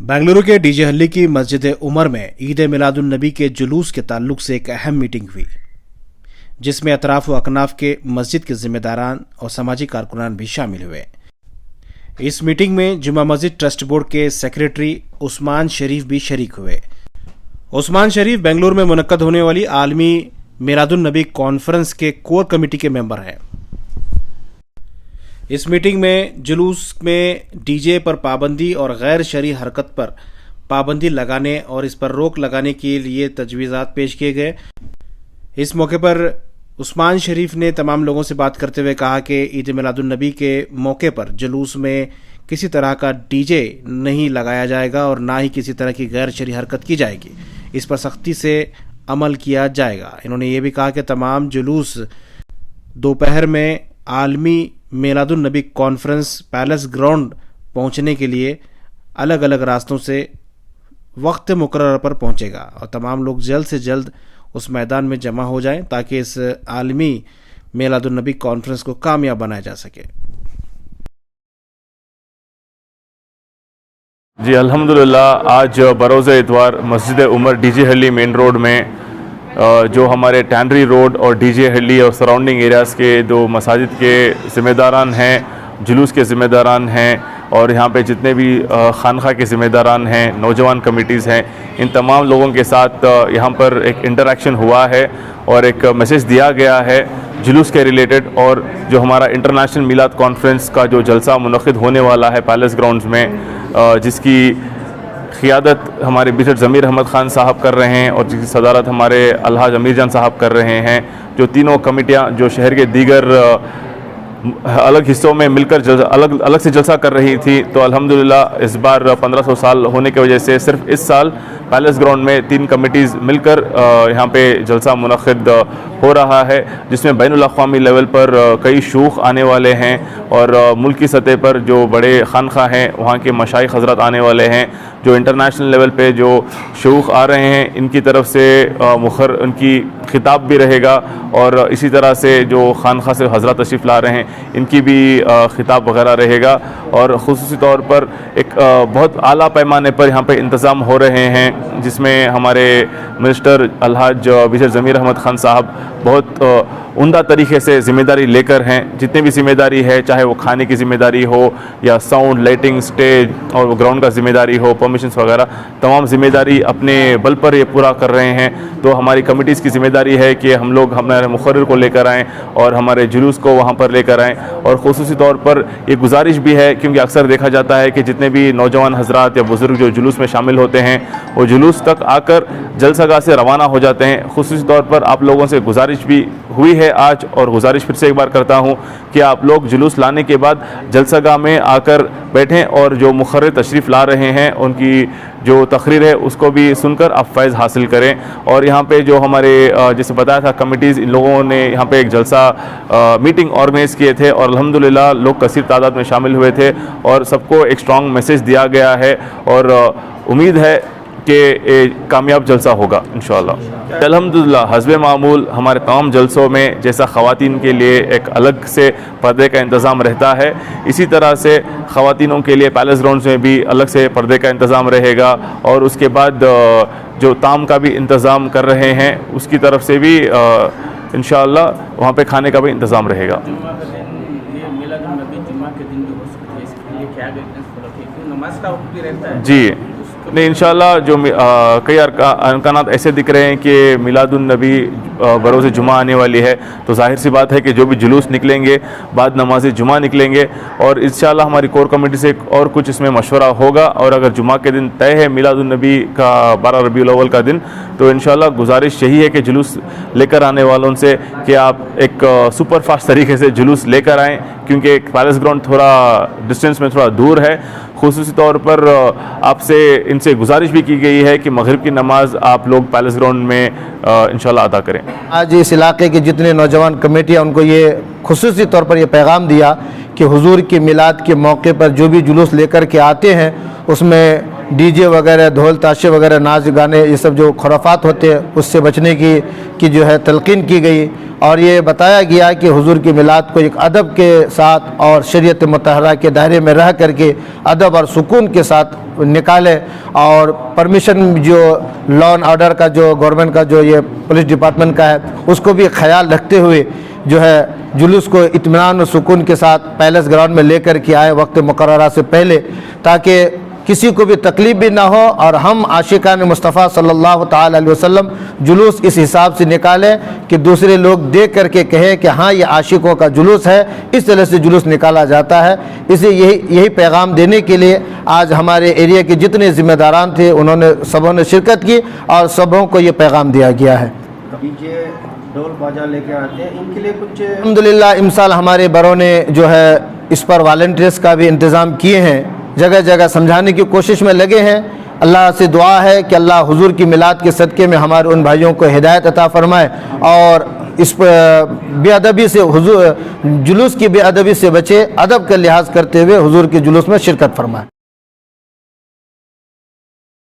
बेंगलुरु के डीजे हल्ली की मस्जिद उमर में ईद मिलादुन नबी के जुलूस के ताल्लुक से एक अहम मीटिंग हुई, जिसमें अतराफ व अकनाफ के मस्जिद के जिम्मेदारान और समाजी कारकुनान भी शामिल हुए। इस मीटिंग में जुमा मस्जिद ट्रस्ट बोर्ड के सेक्रेटरी उस्मान शरीफ भी शरीक हुए। उस्मान शरीफ बेंगलुरु में मुनक्कद होने वाली आलमी मिलादुन नबी कॉन्फ्रेंस के कोर कमेटी के मेंबर हैं। इस मीटिंग में जुलूस में डीजे पर पाबंदी और गैर शरई हरकत पर पाबंदी लगाने और इस पर रोक लगाने के लिए तजवीज़ात पेश किए गए। इस मौके पर उस्मान शरीफ ने तमाम लोगों से बात करते हुए कहा कि ईद मिलादुन नबी के मौके पर जुलूस में किसी तरह का डीजे नहीं लगाया जाएगा और ना ही किसी तरह की गैर शरई हरकत की जाएगी। इस पर सख्ती से अमल किया जाएगा। इन्होंने ये भी कहा कि तमाम जुलूस दोपहर में आलमी मिलादुन नबी कॉन्फ्रेंस पैलेस ग्राउंड पहुंचने के लिए अलग अलग रास्तों से वक्त मुकर्रर पर पहुंचेगा और तमाम लोग जल्द से जल्द उस मैदान में जमा हो जाएं ताकि इस आलमी मिलादुन नबी कॉन्फ्रेंस को कामयाब बनाया जा सके। जी अल्हम्दुलिल्लाह, आज बरोज़ इतवार मस्जिद उमर डीजे हल्ली मेन रोड में जो हमारे टैनरी रोड और डीजे हल्ली और सराउंडिंग एरियाज़ के दो मसाजिद के ज़िम्मेदारान हैं, जुलूस के ज़िम्मेदारान हैं और यहाँ पे जितने भी खानखा के ज़िम्मेदारान हैं, नौजवान कमिटीज़ हैं, इन तमाम लोगों के साथ यहाँ पर एक इंटरेक्शन हुआ है और एक मैसेज दिया गया है जुलूस के रिलेटेड। और जो हमारा इंटरनेशनल मिलाद कॉन्फ्रेंस का जो जलसा मुनक़िद होने वाला है पैलेस ग्राउंड्स में, जिसकी क़ियादत हमारे बिशप ज़मीर अहमद ख़ान साहब कर रहे हैं और जिसकी सदारत हमारे अलहाज अमीर जान साहब कर रहे हैं। जो तीनों कमिटियां जो शहर के दीगर अलग हिस्सों में मिलकर अलग अलग से जलसा कर रही थी, तो अल्हम्दुलिल्लाह इस बार 1500 साल होने की वजह से सिर्फ इस साल पैलेस ग्राउंड में 3 कमिटीज़ मिलकर यहाँ पे जलसा मुनक़िद हो रहा है, जिसमें बैनुल अक़वामी लेवल पर कई शूख आने वाले हैं और मुल्की सतह पर जो बड़े खानखा हैं वहाँ के मशाइख हज़रत आने वाले हैं। जो इंटरनेशनल लेवल पे जो शूख आ रहे हैं इनकी तरफ से उनकी खिताब भी रहेगा और इसी तरह से जो खानखा से हज़रत तशरीफ़ ला रहे हैं इनकी भी खिताब वगैरह रहेगा। और ख़ुसूसी तौर पर एक बहुत आला पैमाने पर यहाँ पे इंतज़ाम हो रहे हैं, जिसमें हमारे मिनिस्टर अलहाज बिशप ज़मीर अहमद ख़ान साहब बहुत उम्दा तरीके से ज़िम्मेदारी लेकर हैं। जितनी भी ज़िम्मेदारी है, चाहे वो खाने की ज़िम्मेदारी हो या साउंड, लाइटिंग, स्टेज और ग्राउंड का ज़िम्मेदारी हो, परमिशंस वगैरह, तमाम ज़िम्मेदारी अपने बल पर ये पूरा कर रहे हैं। तो हमारी कमिटीज़ की ज़िम्मेदारी है कि हम लोग हमारे मुखर्रिर को लेकर आएँ और हमारे जुलूस को वहाँ पर लेकर आएँ। और ख़ुसूसी तौर पर ये गुजारिश भी है, क्योंकि अक्सर देखा जाता है कि जितने भी नौजवान हज़रात या बुज़ुर्ग जो जुलूस में शामिल होते हैं वो जुलूस तक आकर जलसागाह से रवाना हो जाते हैं। ख़ुसूसी तौर पर आप लोगों से गुजारिश भी हुई है आज, और गुजारिश फिर से एक बार करता हूँ कि आप लोग जुलूस लाने के बाद जलसागाह में आकर बैठें और जो मुखर्रिर तशरीफ़ ला रहे हैं उनकी जो तकरीर है उसको भी सुनकर आप फैज़ हासिल करें। और यहाँ पे जो हमारे जैसे बताया था कमिटीज़, इन लोगों ने यहाँ पे एक जलसा मीटिंग ऑर्गेनाइज़ किए थे और अल्हम्दुलिल्लाह लोग कसीर तादाद में शामिल हुए थे और सबको एक स्ट्रॉन्ग मैसेज दिया गया है और उम्मीद है कि कामयाब जलसा होगा इंशाअल्लाह। अल्हम्दुलिल्लाह हस्बे मामूल हमारे तमाम जलसों में जैसा ख़वातीन के लिए एक अलग से पर्दे का इंतज़ाम रहता है, इसी तरह से ख़वातीनों के लिए पैलेस ग्राउंड्स में भी अलग से पर्दे का इंतज़ाम रहेगा। और उसके बाद जो ताम का भी इंतज़ाम कर रहे हैं उसकी तरफ से भी इंशाअल्लाह वहाँ पे खाने का भी इंतज़ाम रहेगा। जी नहीं, इंशाअल्लाह जो कई अरकानात ऐसे दिख रहे हैं कि मिलादुन नबी बरोज़ जुमा आने वाली है, तो जाहिर सी बात है कि जो भी जुलूस निकलेंगे बाद नमाज जुमा निकलेंगे और इंशाअल्लाह हमारी कोर कमेटी से और कुछ इसमें मशवरा होगा। और अगर जुमा के दिन तय है मिलादुन नबी का 12 रबीउल अव्वल का दिन, तो इंशाअल्लाह गुजारिश यही है कि जुलूस लेकर आने वालों से कि आप एक सुपर फास्ट तरीके से जुलूस लेकर आएँ, क्योंकि पैलेस ग्राउंड थोड़ा डिस्टेंस में थोड़ा दूर है। ख़ुसूसी तौर पर आपसे इनसे गुजारिश भी की गई है कि मगरिब की नमाज़ आप लोग पैलेस ग्राउंड में इंशाअल्लाह अदा करें। आज इस इलाके की जितने नौजवान कमेटियाँ उनको ये ख़ुसूसी तौर पर ये पैगाम दिया कि हुजूर की मिलाद के मौके पर जो भी जुलूस लेकर के आते हैं उसमें डी जे वगैरह, ढोल ताशे वगैरह, नाच गाने, ये सब जो खुराफात होते हैं उससे बचने की जो है तलकीन की गई। और ये बताया गया कि हुजूर की मिलाद को एक अदब के साथ और शरीयत मुतहरा के दायरे में रह करके अदब और सुकून के साथ निकाले। और परमिशन जो लॉ एंड ऑर्डर का जो गवर्नमेंट का जो ये पुलिस डिपार्टमेंट का है उसको भी ख्याल रखते हुए जो है जुलूस को इत्मीनान और सुकून के साथ पैलेस ग्राउंड में लेकर के आए वक्त मुकर्ररा से पहले, ताकि किसी को भी तकलीफ भी ना हो और हम आशिकान मुस्तफ़ा सल्लल्लाहु ताला अलैहि वसल्लम जुलूस इस हिसाब से निकालें कि दूसरे लोग देख करके कहें कि हाँ ये आशिकों का जुलूस है, इस तरह से जुलूस निकाला जाता है। इसे यही पैगाम देने के लिए आज हमारे एरिया के जितने ज़िम्मेदारान थे उन्होंने सबों ने शिरकत की और सबों को ये पैगाम दिया गया है। डीजे ढोल बाजा लेके आते हैं, इनके लिए कुछ अल्हम्दुलिल्लाह इमसाल हमारे बरों ने जो है इस पर वॉलंटियर्स का भी इंतज़ाम किए हैं, जगह जगह समझाने की कोशिश में लगे हैं। अल्लाह से दुआ है कि अल्लाह हुजूर की मिलाद के सदक़े में हमारे उन भाइयों को हिदायत अता फरमाए और इस बेअदबी से हुजूर जुलूस की बेअदबी से बचे, अदब का लिहाज करते हुए हुजूर के जुलूस में शिरकत फरमाए।